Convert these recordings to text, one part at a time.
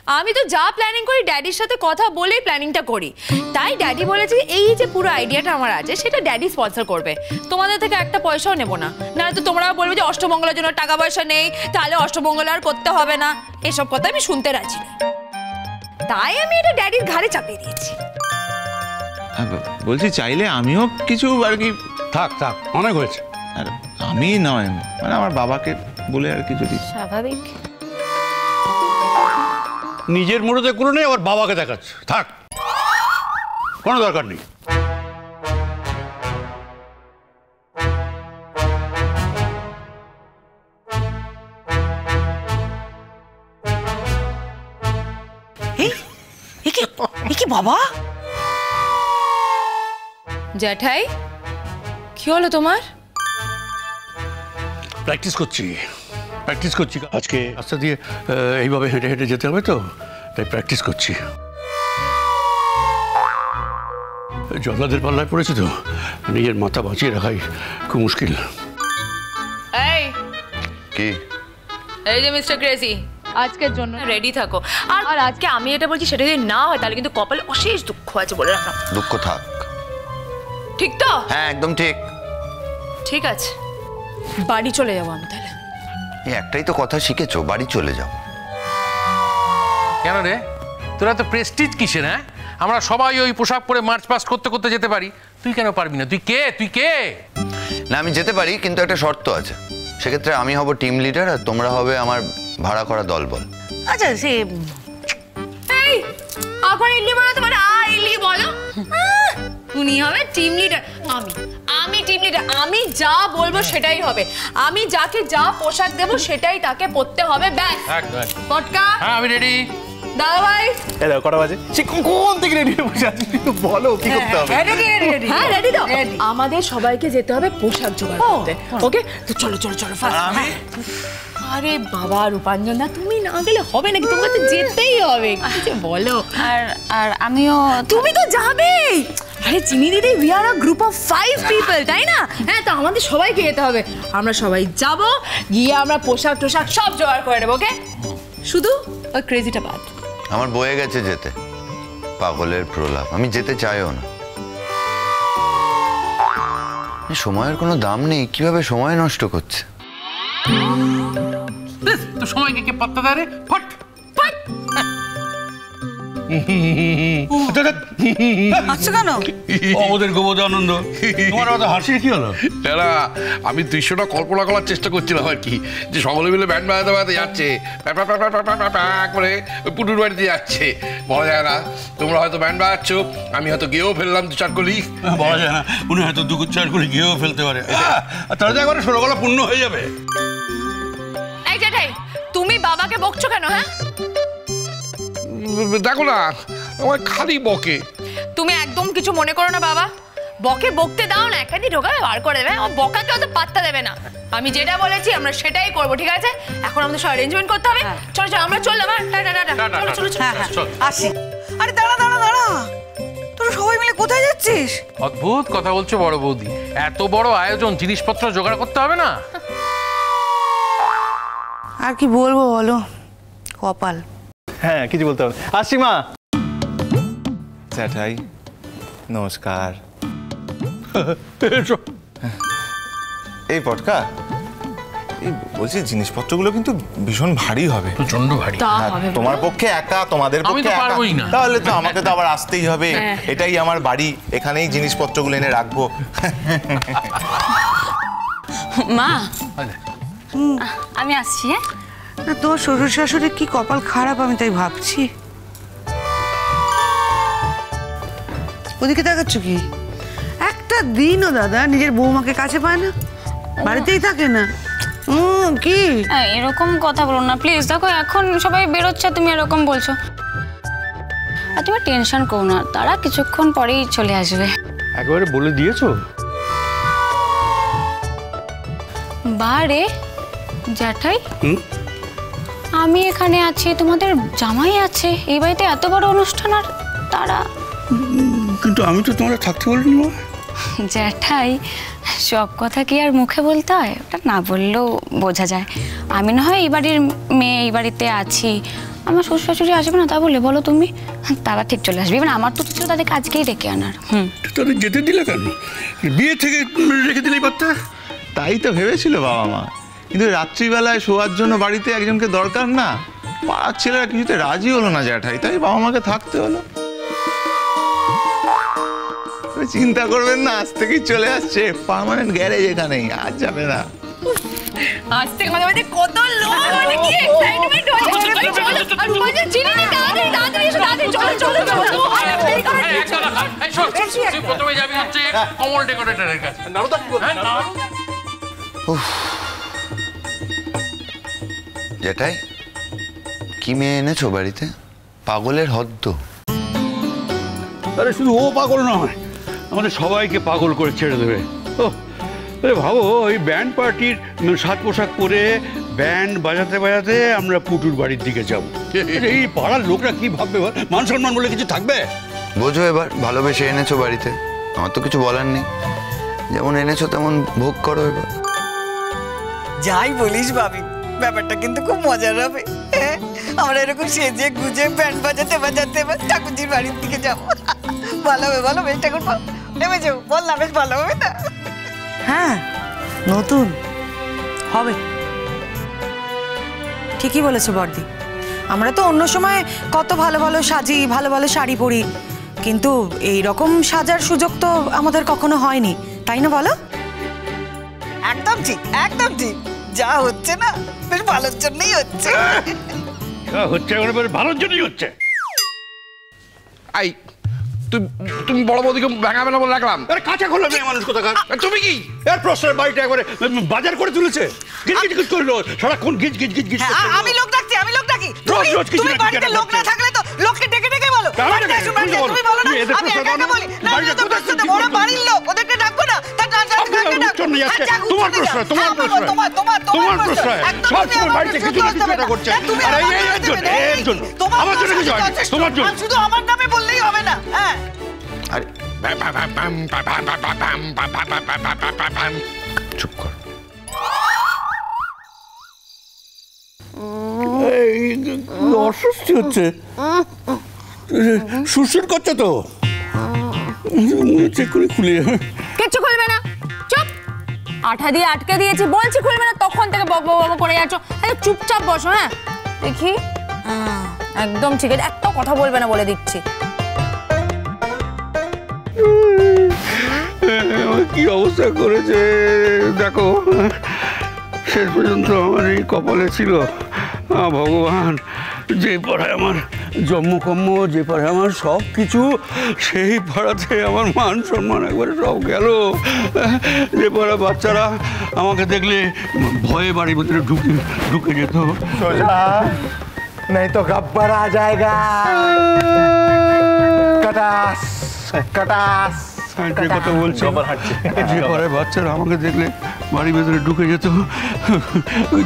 আমি তো যা প্ল্যানিং করি ড্যাডির সাথে কথা বলেই প্ল্যানিংটা করি। তাই ড্যাডি বলেছে এই যে পুরো আইডিয়াটা আমার আছে সেটা ড্যাডি স্পন্সর করবে, তোমাদের থেকে একটা পয়সাও নেব না। নাহলে তো তোমরা বলবে যে অষ্টমঙ্গলার জন্য টাকা পয়সা নেই, তাহলে অষ্টমঙ্গলা আর করতে হবে না। এসব কথা আমি শুনতে রাজি নই, তাই আমি এটা ড্যাডির ঘাড়ে চাপিয়ে দিয়েছি। বলছি চাইলে আমিও কিছু আর কি। থাক থাক, অনেক হয়েছে। আর আমি নয়, মানে আমার বাবাকে বলে আর কি যদি। স্বাভাবিক। নিজের মুড়োতে করে নেই, আবার বাবাকে দেখাচ্ছে। থাক, কোনো দরকার নেই। বাবা জ্যাঠাই, কি হলো তোমার? প্র্যাকটিস করছি। আজকে রাস্তা দিয়ে এইভাবে হেঁটে হেঁটে যেতে হবে তো, তাই প্র্যাকটিস করছি। জল্লাদের পাল্লায় পড়েছি তো, নিজের মাথা বাঁচিয়ে রাখাই খুব মুশকিল। এই কি? এই যে মিস্টার ক্রেজি, আজকের জন্য রেডি থাকো। আর আজকে আমি এটা বলছি সেটা যদি না হয় তাহলে কিন্তু কপালে অশেষ দুঃখ আছে বলে রাখলাম। দুঃখ থাক। ঠিক তো? হ্যাঁ একদম ঠিক। ঠিক আছে, বাড়ি চলে যাবো আমি তাহলে। এই একটাই তো কথা শিখেছো, বাড়ি চলে যাও। কেন রে, তোরা তো প্রেস্টিজ কিসের? হ্যাঁ, আমরা সবাই ওই পোশাক পরে মার্চ পাস্ট করতে করতে যেতে পারি, তুই কেন পারবি না? তুই কে? না আমি যেতে পারি, কিন্তু একটা শর্ত আছে। সেক্ষেত্রে আমি হব টিম লিডার আর তোমরা হবে আমার ভাড়া করা দলবল। আচ্ছা সে এই এখন ইডলি বলো, তোমার ইডলি বলো। উনি হবে টিম লিডার, আমি টিম লিডার। আমি যা বলবো সেটাই হবে, আমি যাকে যা পোশাক দেবো সেটাই তাকে পরতে হবে। ব্যাস। পটকা। হ্যাঁ আমি রেডি। দাদা ভাই এলো কটা বাজে? সে কোন থেকে রেডি হয়ে বসে আছিস? একটু বলো কি করতে হবে। হ্যাঁ রেডি তো। আমাদের সবাইকে যেতে হবে পোশাক জোগাড় করতে। ওকে তো চলো চলো চলো ফাস্ট। আরে বাবা রূপাঞ্জন দা, তুমি না গেলে হবে নাকি? তোমাকে তো যেতেই হবে, কিছু বলো। আর আমিও। তুমি তো যাবেই। আরে চিনি দিদি, we are a group of 5 people, তাই না? হ্যাঁ, তো আমাদের সবাইকে যেতে হবে। আমরা সবাই যাব, গিয়ে আমরা পোশাক টোশাক সব জোগাড় করে নেবো। ওকে, শুধু ওই ক্রেজিটা বাদ। আমার বয়ে গেছে যেতে, পাগলের প্রলাপ। আমি যেতে চাইও না। সময়ের কোনো দাম নেই, কিভাবে সময় নষ্ট করছে। তো সময়কে কে পাত্তা দেয় রে? ফট ফট। কেন আমাদের গোবধ আনন্দ, তোমার অত হাসির কি হলো? না, আমি দৃশ্যটা কল্পনা করার চেষ্টা করছিলাম আর কি, যে সকলে মিলে ব্যান্ড বাজাতে বাজাতে যাচ্ছে, করে ওই পুটুর বাড়িতে যাচ্ছে। বলা যায় না, তোমরা হয়তো ব্যান্ড বাজাচ্ছ, আমি হয়তো গিয়েও ফেললাম 2-4 কলি। বলা যায় না, উনি হয়তো 2-4 করে গিয়েও ফেলতে পারে। তাহলে তো একবারে 16 গলা পূর্ণ হয়ে যাবে। এই জেঠাই, তুমি বাবাকে বকছো কেন? হ্যাঁ, দেখো না, আমার খালি বকে। তুমি একদম কিছু মনে করো না বাবা, বকে বকতে দাও না, একাদি ঢোকাবে বার করে দেবে। আমার বকাকে অত পাত্তা দেবে না। আমি যেটা বলেছি আমরা সেটাই করবো, ঠিক আছে? এখন আমাদের সব অ্যারেঞ্জমেন্ট করতে হবে। চলো চলো আমরা চললাম। চলো চলো আসি। আরে দাঁড়া দাঁড়া দাঁড়া, তোরা সবাই মিলে কোথায় যাচ্ছিস? অদ্ভুত কথা বলছো বড় বৌদি, এত বড় আয়োজন, জিনিসপত্র জোগাড় করতে হবে না? আর কি বলবো বলো, কপাল। হ্যাঁ কিছু বলতে হবে। আসি মা। জ্যাঠাই নমস্কার। এই পটকা, এই বলছি জিনিসপত্রগুলো কিন্তু ভীষণ ভারী হবে। প্রচন্ড ভারী। তোমার পক্ষে একা, তোমাদের পক্ষে একা, তাহলে তো আমাকে তো আবার আসতেই হবে। এটাই আমার বাড়ি, এখানেই জিনিসপত্রগুলো এনে রাখবো। মা আমি আসছি। না তোর শ্বশুর শাশুড়ির কি কপাল খারাপ, আমি তাই ভাবছি। ওদিকে দেখাচ্ছ কি? একটা দিনও দাদা নিজের বৌমাকে কাছে পায় না, বাড়িতেই থাকে না। কি এরকম কথা বলো না প্লিজ। দেখো এখন সবাই বেরোচ্ছে, তুমি এরকম বলছো। আর তুমি টেনশন করো না, তারা কিছুক্ষণ পরেই চলে আসবে। একেবারে বলে দিয়েছো? বারে জ্যাঠাই, আমি এখানে আছি, তোমাদের জামাই আছে, এই বাড়িতে এত বড় অনুষ্ঠান আর তারা। কিন্তু আমি তো তোমাদের থাকতে বলিনি। জ্যাঠাই সব কথা কি আর মুখে বলতে হয়? ওটা না বললেও বোঝা যায়। আমি না হয় এই বাড়ির মেয়ে, এই বাড়িতে আছি, আমার শ্বশুর শাশুড়ি আসবে না তা বলে বলো তুমি? তারা ঠিক চলে আসবে, মানে আমার তো ছিল তাদেরকে আজকেই ডেকে আনার। তাদের যেতে দিলে কেন? বিয়ে থেকে রেখে দিলেই পারতে। তাই তো ভেবেছিল বাবা মা, কিন্তু রাত্রিবেলায় শোয়ার জন্য বাড়িতে একজনকে দরকার না, পাড়ার ছেলেরা কিছুতে রাজি হলো না জ্যাঠাই, তাই বাবা মাকে থাকতে হলো। চিন্তা করবেন না, আজ থেকেই চলে আসছে পার্মানেন্ট গ্যারেজ এখানেই, আর যাবে না। আজ থেকে আমাদের বাড়িতে কত লোক, মানে কি এক্সাইটমেন্ট হচ্ছে। আর রুমাজে চিনি না, তাড়াতাড়ি এসো, তাড়াতাড়ি চলো চলো চলো। এই শোন, তুই প্রথমে যাবি হচ্ছে কমল ডেকোরেটরের কাছে। নারুদা কি বলছিস? যেটাই কি মেয়ে এনেছো বাড়িতে, পাগলের হদ্দ। আরে শুধু ও পাগল নয়, আমাদের সবাইকে পাগল করে ছেড়ে দেবে। ও আরে ভাবো, ওই ব্যান্ড পার্টির সাজ পোশাক পরে ব্যান্ড বাজাতে বাজাতে আমরা পুটুর বাড়ির দিকে যাবো। এই পাড়ার লোকরা কি ভাববে? মান সম্মান বলে কিছু থাকবে? বোঝো এবার, ভালোবেসে এনেছো বাড়িতে, আমার তো কিছু বলার নেই। যেমন এনেছো তেমন ভোগ করো এবার। যাই বলিস ভাবি, ব্যাপারটা কিন্তু খুব মজার হবে। আমরা এরকম সেজে গুজে ব্যান্ড বাজাতে বাজাতে ঠাকুরজির বাড়ির দিকে যাবো। ভালো হবে, ভালো বেশ ঠাকুর নেমে যাবো, বল না, বেশ ভালো হবে না? হ্যাঁ, নতুন হবে। ঠিকই বলেছো বর্দি, আমরা তো অন্য সময় কত ভালো ভালো সাজি, ভালো ভালো শাড়ি পরি, কিন্তু এই রকম সাজার সুযোগ তো আমাদের কখনো হয়নি, তাই না বলো? একদম ঠিক, একদম ঠিক। যা হচ্ছে না বেশ ভালোর জন্যই হচ্ছে। হচ্ছে বেশ ভালোর জন্যই হচ্ছে। আই তুমি বড় বৌদিকে ভাঙাবে না বলে রাখলাম। আরে কাঁচা খোলা মেয়ে মানুষ কোথাকার। তুমি কি এর প্রশ্নের বাড়িটা একবারে বাজার করে তুলেছে। গিজ গিজ গিজ করলো সারাক্ষণ, গিজ গিজ গিজ গিজ। আমি লোক ডাকছি, আমি লোক ডাকি। রোজ রোজ কিছু তুমি বাড়িতে লোক না থাকলে তো লোককে ডেকে ডেকে বলো। তুমি বলো না, আমি একা একা বলি। না তো প্রশ্ন ওরা বাড়ির লোক, ওদেরকে ডাকবো না। তোমার প্রশ্ন, তোমার প্রশ্ন, তোমার প্রশ্ন। সব সময় বাড়িতে কিছু না কিছু একটা করছে। আর এর জন্য আমার জন্য কিছু হয়, তোমার জন্য। শুধু আমার নামে বললেই হবে না। হ্যাঁ, আরে চুপ কর। অস্বস্তি হচ্ছে, সুরসুর করছে তো, চেক করে খুলে। কিচ্ছু খুলবে না, চুপ। আঠা দিয়ে আটকে দিয়েছি, বলছি খুলবে না, তখন থেকে বক বক করে যাচ্ছ। চুপচাপ বসো। হ্যাঁ দেখি, একদম ঠিক আছে, একটা কথা বলবে না বলে দিচ্ছি। কি অবস্থা করেছে দেখো, শেষ পর্যন্ত আমার এই কপালে ছিল। ভগবান, যে পাড়ায় আমার জন্মকর্ম, যে পাড়ায় আমার সব কিছু, সেই পাড়াতে আমার মান সম্মান একবারে সব গেল। যে পাড়া বাচ্চারা আমাকে দেখলে ভয়ে বাড়ির ভিতরে ঢুকে যেত। नहीं तो गब्बर आ जाएगा। कटास कटास যে কথা বলছি, যে পাড়ায় বাচ্চারা আমাকে দেখলে বাড়ির ভেতরে ঢুকে যেত,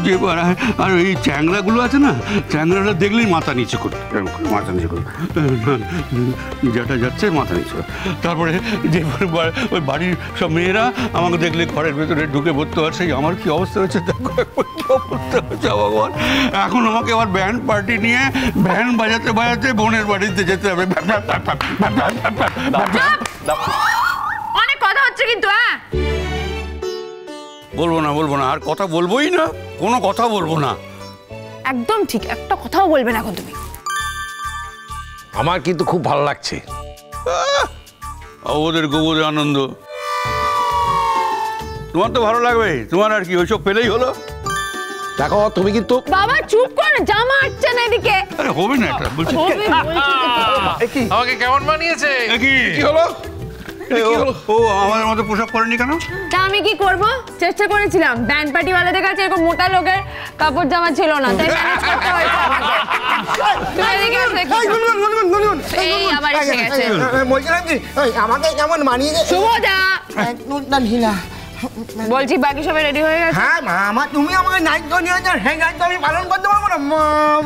যে পাড়ায়, আর এই চ্যাংড়াগুলো আছে না, চ্যাংড়াটা দেখলেই মাথা নিচু করে, মাথা নিচু করে, যেটা যাচ্ছে মাথা নিচু করে। তারপরে যে ওই বাড়ির সব মেয়েরা আমাকে দেখলে ঘরের ভেতরে ঢুকে পড়তো, আর সেই আমার কি অবস্থা হয়েছে দেখো, কি অবস্থা হয়েছে ভগবান। এখন আমাকে আবার ব্যান্ড পার্টি নিয়ে ব্যান্ড বাজাতে বাজাতে বোনের বাড়িতে যেতে হবে। অনেক কথা হচ্ছে কিন্তু। হ্যাঁ বলবো না, আর কথা বলবোই না, কোনো কথা বলবো না। একদম ঠিক, একটা কথাও বলবে না এখন তুমি। আমার কিন্তু খুব ভালো লাগছে। ওদের গোবরে আনন্দ, তোমার তো ভালো লাগবে, তোমার আর কি, ওইসব পেলেই হলো। দেখো তুমি কিন্তু বাবা চুপ কর, জামা আটছে না এদিকে। আরে হবে না এটা, বলছি। আমাকে কেমন বানিয়েছে? কি হলো? ও আমাদের মতো পোশাক পরেনি কেন? তা আমি কি করব, চেষ্টা করেছিলাম। ব্যান্ড পার্টি ওয়ালাদের কাছে এরকম মোটা লোকের কাপড় জামা ছিল না, তাই ম্যানেজ করতে হয়েছে আমাকে। তুমি এদিকে এসে দেখো। এই আবার এসে গেছে। বলছিলাম কি, আমাকে কেমন মানিয়ে শুভদা, ঢিলা। বলছি বাকি সবাই রেডি হয়ে গেছে? হ্যাঁ মা, তুমি আমাকে নাইট নিয়ে যাও, সেই নাইট আমি পালন করতে পারবো না।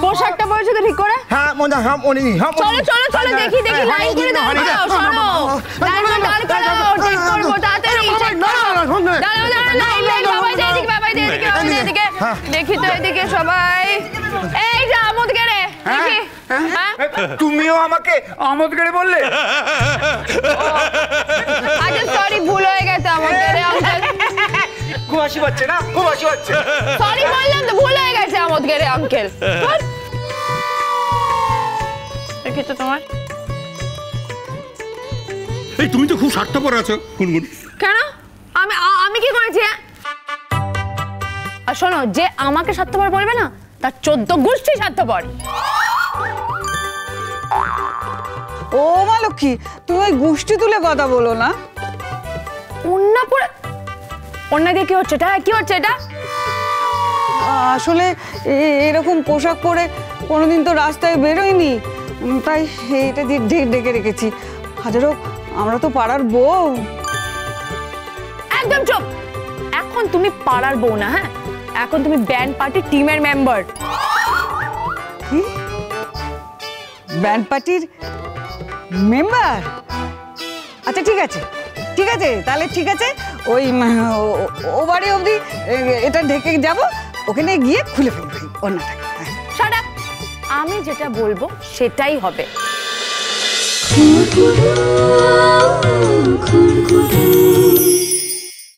পোশাকটা পরেছো তো ঠিক করে? হ্যাঁ মজা, হ্যাঁ মনে নি। চলো চলো চলো, দেখি দেখি, লাইন করে দাঁড়াও, সরো লাইন করে দাঁড়াও, ঠিক করবো তাড়াতাড়ি। দেখি তো এদিকে সবাই, এই যা মোদকে রে, দেখি হ্যাঁ? তুমিও আমাকে আমোদ করে বললে? আচ্ছা সরি, ভুল হয়ে গেছে আমাদের আঙ্কেল। খুব হাসি পাচ্ছে না? খুব হাসি পাচ্ছে। সরি বললাম তো, ভুল হয়ে গেছে আমাদের আঙ্কেল। দেখি তো তোমার। এই তুমি তো খুব স্বার্থপর আছো গুনগুন। কেন? আমি কি করেছি? আর শোনো, যে আমাকে স্বার্থপর বলবে না তার 14 গোষ্ঠী স্বার্থপর। ও মা লক্ষ্মী, তুমি ওই গোষ্ঠী তুলে কথা বলো না। অন্যা পরে অন্যা দিয়ে কি হচ্ছে এটা? কি হচ্ছে এটা? আসলে এরকম পোশাক পরে কোনোদিন তো রাস্তায় বেরোয়নি, তাই এইটা দিয়ে ডেকে রেখেছি। হাজারো আমরা তো পাড়ার বউ। একদম চুপ। এখন তুমি পাড়ার বউ না, হ্যাঁ, এখন তুমি ব্যান্ড পার্টি টিমের মেম্বার। কি? ব্যান্ড পার্টির মেম্বার? আচ্ছা ঠিক আছে, ঠিক আছে, তাহলে ঠিক আছে। ওই ও বাড়ি অবধি এটা ঢেকে যাব, ওখানে গিয়ে খুলে ফেলবো অন্যটাকে। Shut up. আমি যেটা বলবো সেটাই হবে। খুরকুরু খুরকুরু